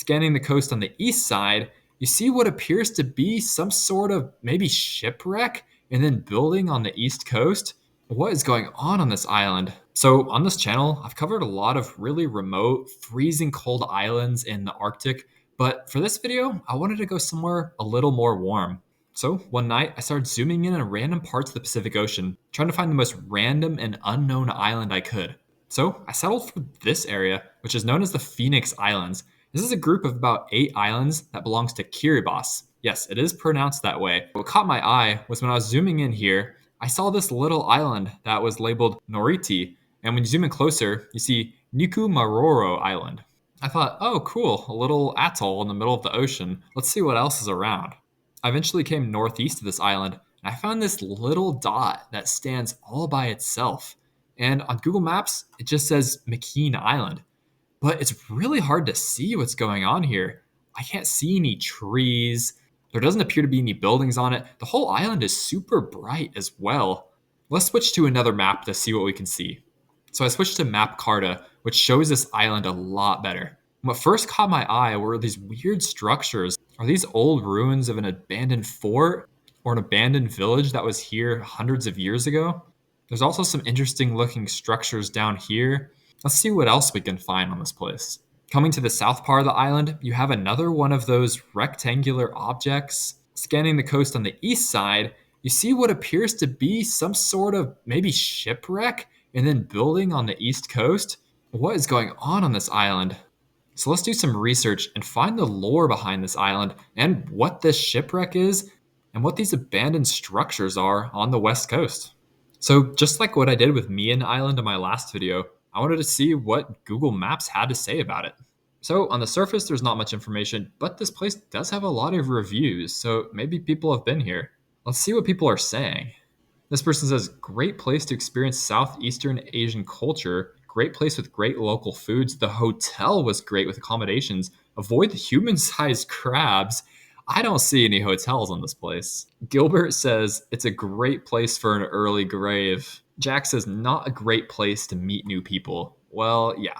Scanning the coast on the east side, you see what appears to be some sort of maybe shipwreck and then building on the east coast. What is going on this island? So, on this channel, I've covered a lot of really remote, freezing cold islands in the Arctic, but for this video, I wanted to go somewhere a little more warm. So, one night, I started zooming in on random parts of the Pacific Ocean, trying to find the most random and unknown island I could. So, I settled for this area, which is known as the Phoenix Islands. This is a group of about 8 islands that belongs to Kiribati. Yes, it is pronounced that way. What caught my eye was when I was zooming in here, I saw this little island that was labeled Noriti, and when you zoom in closer, you see Nikumaroro Island. I thought, oh cool, a little atoll in the middle of the ocean. Let's see what else is around. I eventually came northeast of this island, and I found this little dot that stands all by itself. And on Google Maps, it just says McKean Island. But it's really hard to see what's going on here. I can't see any trees. There doesn't appear to be any buildings on it. The whole island is super bright as well. Let's switch to another map to see what we can see. So I switched to Map Carta, which shows this island a lot better. What first caught my eye were these weird structures. Are these old ruins of an abandoned fort or an abandoned village that was here hundreds of years ago? There's also some interesting looking structures down here. Let's see what else we can find on this place. Coming to the south part of the island, you have another one of those rectangular objects. Scanning the coast on the east side, you see what appears to be some sort of maybe shipwreck and then building on the east coast. What is going on this island? So let's do some research and find the lore behind this island and what this shipwreck is and what these abandoned structures are on the west coast. So just like what I did with McKean Island in my last video, I wanted to see what Google Maps had to say about it. So on the surface, there's not much information, but this place does have a lot of reviews, so maybe people have been here. Let's see what people are saying. This person says, great place to experience Southeastern Asian culture, great place with great local foods. The hotel was great with accommodations. Avoid the human-sized crabs. I don't see any hotels on this place. Gilbert says, it's a great place for an early grave. Jack says, not a great place to meet new people. Well, yeah.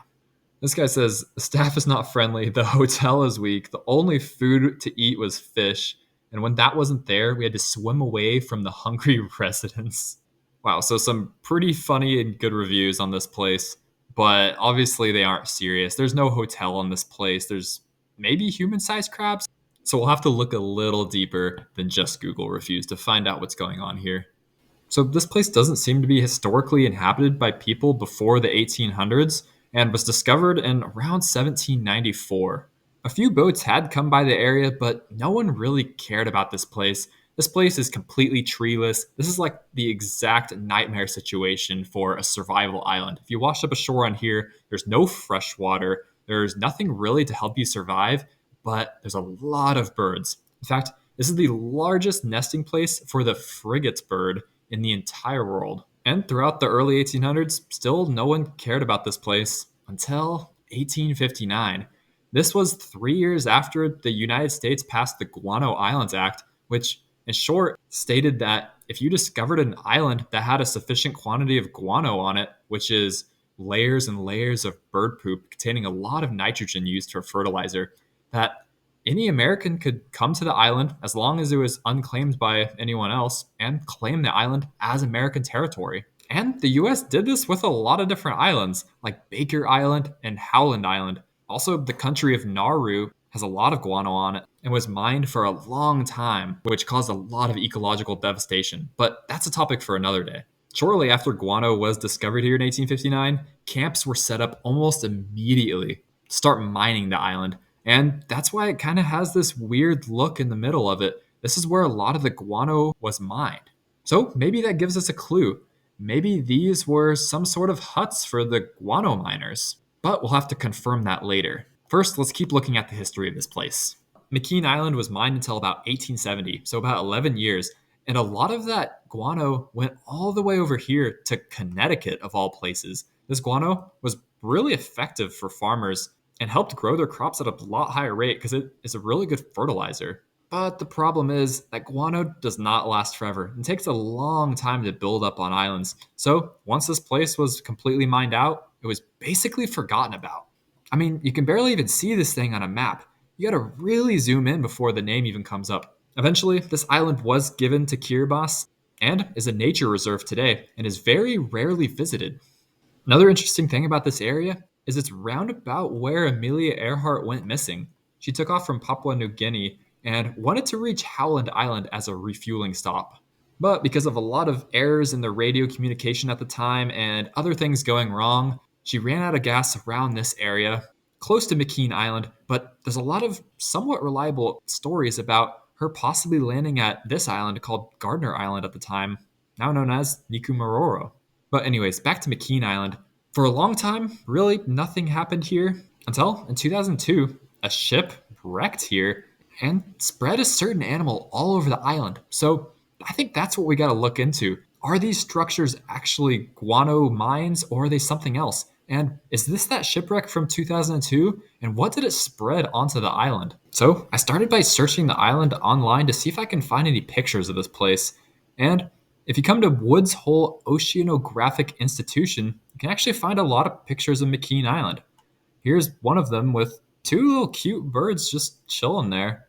This guy says, the staff is not friendly. The hotel is weak. The only food to eat was fish. And when that wasn't there, we had to swim away from the hungry residents. Wow, so some pretty funny and good reviews on this place. But obviously they aren't serious. There's no hotel on this place. There's maybe human-sized crabs. So we'll have to look a little deeper than just Google reviews to find out what's going on here. So this place doesn't seem to be historically inhabited by people before the 1800s and was discovered in around 1794. A few boats had come by the area, but no one really cared about this place. This place is completely treeless. This is like the exact nightmare situation for a survival island. If you wash up ashore on here, there's no fresh water. There's nothing really to help you survive, but there's a lot of birds. In fact, this is the largest nesting place for the frigate's bird in the entire world. And throughout the early 1800s, still no one cared about this place until 1859. This was 3 years after the United States passed the Guano Islands Act, which in short stated that if you discovered an island that had a sufficient quantity of guano on it, which is layers and layers of bird poop containing a lot of nitrogen used for fertilizer, that any American could come to the island as long as it was unclaimed by anyone else and claim the island as American territory. And the US did this with a lot of different islands, like Baker Island and Howland Island. Also, the country of Nauru has a lot of guano on it and was mined for a long time, which caused a lot of ecological devastation. But that's a topic for another day. Shortly after guano was discovered here in 1859, camps were set up almost immediately to start mining the island. And that's why it kind of has this weird look in the middle of it. This is where a lot of the guano was mined. So maybe that gives us a clue. Maybe these were some sort of huts for the guano miners. But we'll have to confirm that later. First, let's keep looking at the history of this place. McKean Island was mined until about 1870, so about 11 years. And a lot of that guano went all the way over here to Connecticut, of all places. This guano was really effective for farmers and helped grow their crops at a lot higher rate because it is a really good fertilizer. But the problem is that guano does not last forever. It takes a long time to build up on islands. So once this place was completely mined out, it was basically forgotten about. I mean, you can barely even see this thing on a map. You gotta really zoom in before the name even comes up. Eventually, this island was given to Kiribati and is a nature reserve today and is very rarely visited. Another interesting thing about this area is it's roundabout where Amelia Earhart went missing. She took off from Papua New Guinea and wanted to reach Howland Island as a refueling stop. But because of a lot of errors in the radio communication at the time and other things going wrong, she ran out of gas around this area, close to McKean Island. But there's a lot of somewhat reliable stories about her possibly landing at this island called Gardner Island at the time, now known as Nikumaroro. But, anyways, back to McKean Island. For a long time, really nothing happened here until in 2002, a ship wrecked here and spread a certain animal all over the island. So, I think that's what we got to look into. Are these structures actually guano mines or are they something else? And is this that shipwreck from 2002? And what did it spread onto the island? So I started by searching the island online to see if I can find any pictures of this place. And if you come to Woods Hole Oceanographic Institution, you can actually find a lot of pictures of McKean Island. Here's one of them with two little cute birds just chilling there.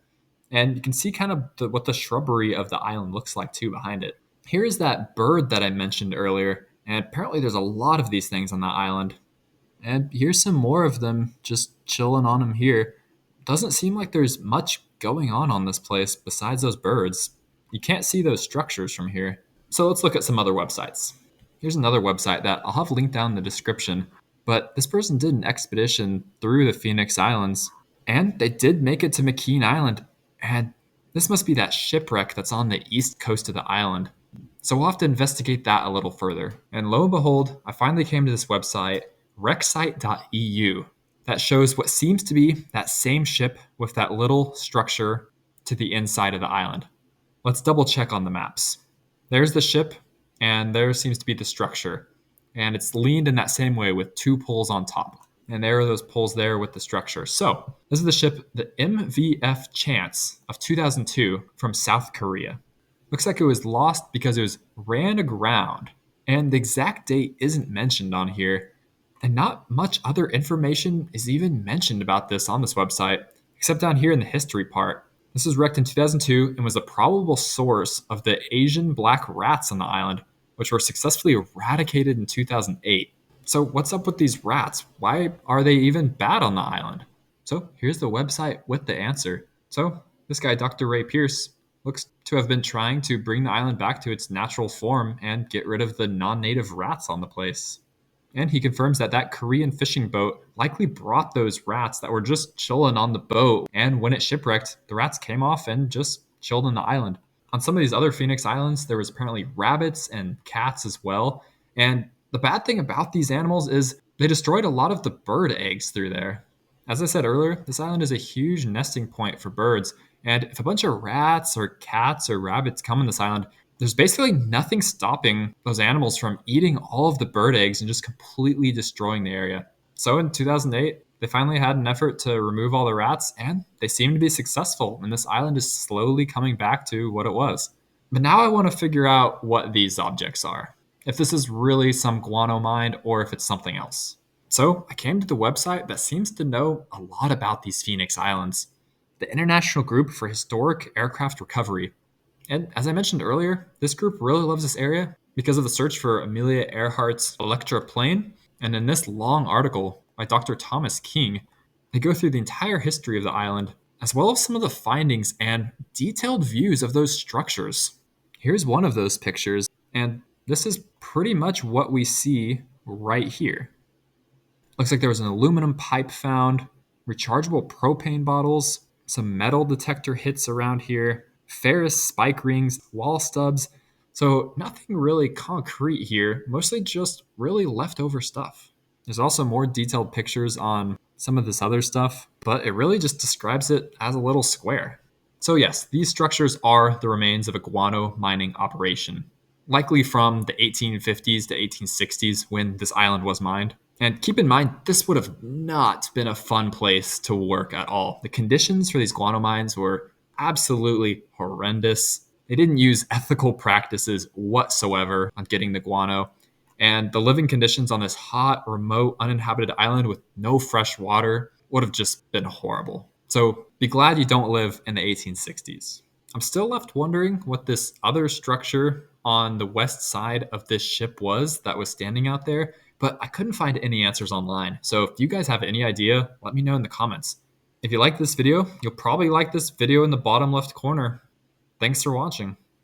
And you can see kind of what the shrubbery of the island looks like too behind it. Here is that bird that I mentioned earlier, and apparently there's a lot of these things on that island. And here's some more of them just chilling on them here. Doesn't seem like there's much going on this place besides those birds. You can't see those structures from here. So let's look at some other websites. Here's another website that I'll have linked down in the description. But this person did an expedition through the Phoenix Islands, and they did make it to McKean Island. And this must be that shipwreck that's on the east coast of the island. So we'll have to investigate that a little further. And lo and behold, I finally came to this website, wrecksite.eu, that shows what seems to be that same ship with that little structure to the inside of the island. Let's double check on the maps. There's the ship, and there seems to be the structure. And it's leaned in that same way with two poles on top. And there are those poles there with the structure. So this is the ship, the MVF Chance of 2002 from South Korea. Looks like it was lost because it was ran aground. And the exact date isn't mentioned on here. And not much other information is even mentioned about this on this website, except down here in the history part. This was wrecked in 2002 and was a probable source of the Asian black rats on the island, which were successfully eradicated in 2008. So what's up with these rats? Why are they even bad on the island? So here's the website with the answer. So this guy, Dr. Ray Pierce, looks to have been trying to bring the island back to its natural form and get rid of the non-native rats on the place. And he confirms that that Korean fishing boat likely brought those rats that were just chilling on the boat. And when it shipwrecked, the rats came off and just chilled on the island. On some of these other Phoenix Islands, there was apparently rabbits and cats as well. And the bad thing about these animals is they destroyed a lot of the bird eggs through there. As I said earlier, this island is a huge nesting point for birds. And if a bunch of rats or cats or rabbits come on this island, there's basically nothing stopping those animals from eating all of the bird eggs and just completely destroying the area. So in 2008, they finally had an effort to remove all the rats, and they seem to be successful, and this island is slowly coming back to what it was. But now I want to figure out what these objects are, if this is really some guano mine or if it's something else. So I came to the website that seems to know a lot about these Phoenix Islands, the International Group for Historic Aircraft Recovery. And as I mentioned earlier, this group really loves this area because of the search for Amelia Earhart's Electra plane. And in this long article by Dr. Thomas King, they go through the entire history of the island, as well as some of the findings and detailed views of those structures. Here's one of those pictures, and this is pretty much what we see right here. Looks like there was an aluminum pipe found, rechargeable propane bottles, some metal detector hits around here, ferrous spike rings, wall stubs. So nothing really concrete here, mostly just really leftover stuff. There's also more detailed pictures on some of this other stuff, but it really just describes it as a little square. So yes, these structures are the remains of a guano mining operation, likely from the 1850s to 1860s when this island was mined. And keep in mind, this would have not been a fun place to work at all. The conditions for these guano mines were absolutely horrendous. They didn't use ethical practices whatsoever on getting the guano. And the living conditions on this hot, remote, uninhabited island with no fresh water would have just been horrible. So be glad you don't live in the 1860s. I'm still left wondering what this other structure on the west side of this ship was that was standing out there, but I couldn't find any answers online. So if you guys have any idea, let me know in the comments. If you like this video, you'll probably like this video in the bottom left corner. Thanks for watching.